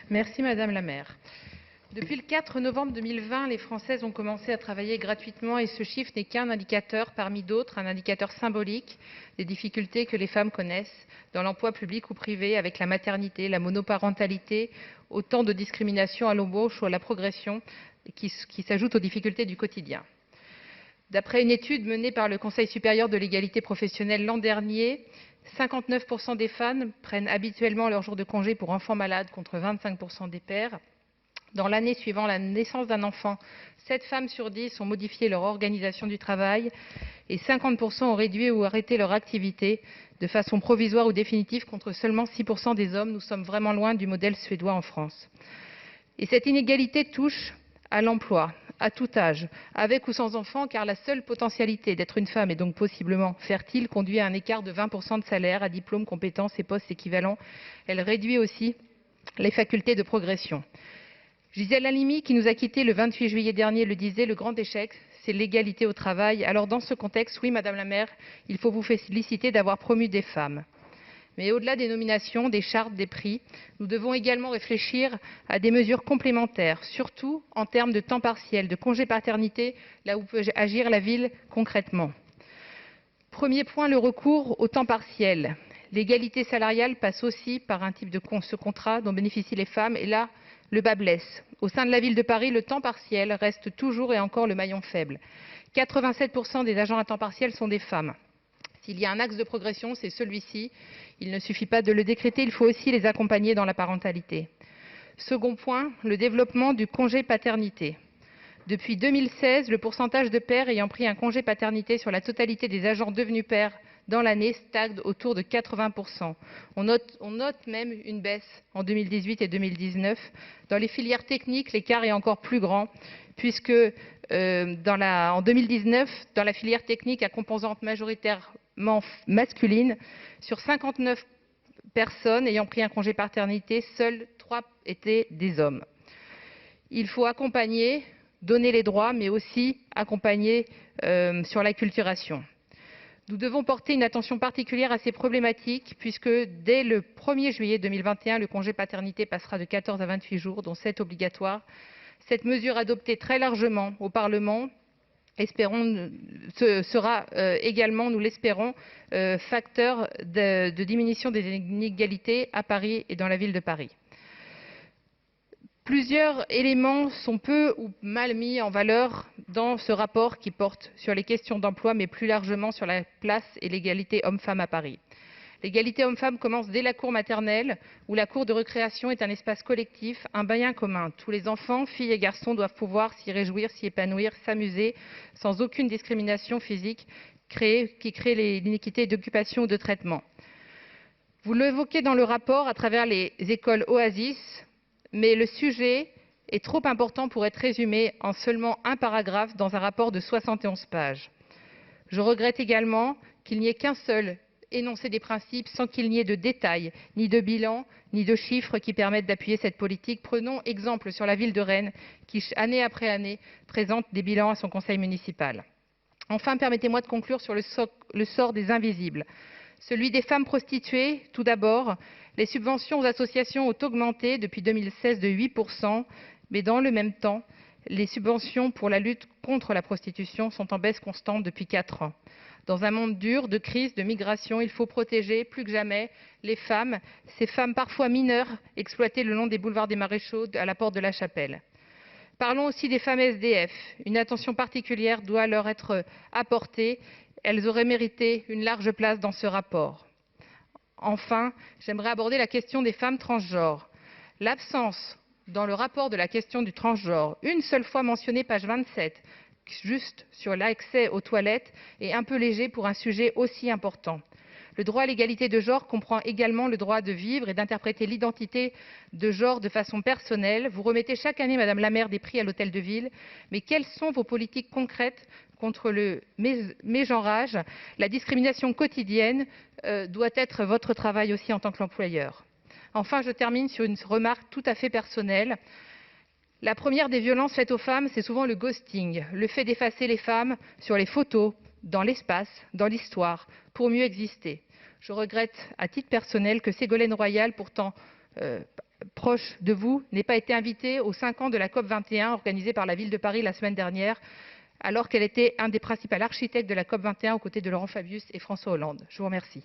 Merci Madame la maire. Depuis le 4 novembre 2020, les Françaises ont commencé à travailler gratuitement et ce chiffre n'est qu'un indicateur parmi d'autres, un indicateur symbolique des difficultés que les femmes connaissent dans l'emploi public ou privé avec la maternité, la monoparentalité, autant de discriminations à l'embauche ou à la progression qui s'ajoutent aux difficultés du quotidien. D'après une étude menée par le Conseil supérieur de l'égalité professionnelle l'an dernier, 59% des femmes prennent habituellement leur jour de congé pour enfants malades contre 25% des pères. Dans l'année suivant la naissance d'un enfant, 7 femmes sur 10 ont modifié leur organisation du travail et 50% ont réduit ou arrêté leur activité de façon provisoire ou définitive contre seulement 6% des hommes. Nous sommes vraiment loin du modèle suédois en France. Et cette inégalité touche à l'emploi, à tout âge, avec ou sans enfant, car la seule potentialité d'être une femme et donc possiblement fertile conduit à un écart de 20% de salaire à diplôme, compétences et postes équivalents. Elle réduit aussi les facultés de progression. Gisèle Halimi, qui nous a quittés le 28 juillet dernier, le disait, le grand échec, c'est l'égalité au travail. Alors dans ce contexte, oui, Madame la maire, il faut vous féliciter d'avoir promu des femmes. Mais au-delà des nominations, des chartes, des prix, nous devons également réfléchir à des mesures complémentaires, surtout en termes de temps partiel, de congé paternité, là où peut agir la ville concrètement. Premier point, le recours au temps partiel. L'égalité salariale passe aussi par un type de ce contrat dont bénéficient les femmes, et là, le bât blesse. Au sein de la ville de Paris, le temps partiel reste toujours et encore le maillon faible. 87% des agents à temps partiel sont des femmes. S'il y a un axe de progression, c'est celui-ci. Il ne suffit pas de le décréter, il faut aussi les accompagner dans la parentalité. Second point, le développement du congé paternité. Depuis 2016, le pourcentage de pères ayant pris un congé paternité sur la totalité des agents devenus pères dans l'année stagne autour de 80%. On note même une baisse en 2018 et 2019. Dans les filières techniques, l'écart est encore plus grand, puisque en 2019, dans la filière technique à composante majoritairement masculine, sur 59 personnes ayant pris un congé paternité, seuls 3 étaient des hommes. Il faut accompagner, donner les droits, mais aussi accompagner sur l'acculturation. Nous devons porter une attention particulière à ces problématiques puisque dès le 1er juillet 2021, le congé paternité passera de 14 à 28 jours, dont 7 obligatoires. Cette mesure adoptée très largement au Parlement sera également, nous l'espérons, facteur de diminution des inégalités à Paris et dans la ville de Paris. Plusieurs éléments sont peu ou mal mis en valeur dans ce rapport qui porte sur les questions d'emploi, mais plus largement sur la place et l'égalité homme-femme à Paris. L'égalité homme-femme commence dès la cour maternelle, où la cour de récréation est un espace collectif, un bien commun. Tous les enfants, filles et garçons, doivent pouvoir s'y réjouir, s'y épanouir, s'amuser, sans aucune discrimination physique qui crée l'iniquité d'occupation ou de traitement. Vous l'évoquez dans le rapport à travers les écoles Oasis, mais le sujet est trop important pour être résumé en seulement un paragraphe dans un rapport de 71 pages. Je regrette également qu'il n'y ait qu'un seul énoncé des principes sans qu'il n'y ait de détails, ni de bilan, ni de chiffres qui permettent d'appuyer cette politique. Prenons exemple sur la ville de Rennes qui, année après année, présente des bilans à son conseil municipal. Enfin, permettez-moi de conclure sur le sort des invisibles. Celui des femmes prostituées, tout d'abord. Les subventions aux associations ont augmenté depuis 2016 de 8%, mais dans le même temps, les subventions pour la lutte contre la prostitution sont en baisse constante depuis 4 ans. Dans un monde dur, de crise, de migration, il faut protéger plus que jamais les femmes, ces femmes parfois mineures, exploitées le long des boulevards des Maréchaux à la porte de la Chapelle. Parlons aussi des femmes SDF. Une attention particulière doit leur être apportée. Elles auraient mérité une large place dans ce rapport. Enfin, j'aimerais aborder la question des femmes transgenres. L'absence dans le rapport de la question du transgenre, une seule fois mentionnée, page 27, juste sur l'accès aux toilettes, est un peu léger pour un sujet aussi important. Le droit à l'égalité de genre comprend également le droit de vivre et d'interpréter l'identité de genre de façon personnelle. Vous remettez chaque année, Madame la maire, des prix à l'Hôtel de Ville, mais quelles sont vos politiques concrètes contre le mégenrage? La discrimination quotidienne doit être votre travail aussi en tant qu'employeur. Enfin, je termine sur une remarque tout à fait personnelle. La première des violences faites aux femmes, c'est souvent le ghosting, le fait d'effacer les femmes sur les photos, dans l'espace, dans l'histoire, pour mieux exister. Je regrette à titre personnel que Ségolène Royal, pourtant proche de vous, n'ait pas été invitée aux 5 ans de la COP21 organisée par la ville de Paris la semaine dernière, alors qu'elle était un des principaux architectes de la COP21 aux côtés de Laurent Fabius et François Hollande. Je vous remercie.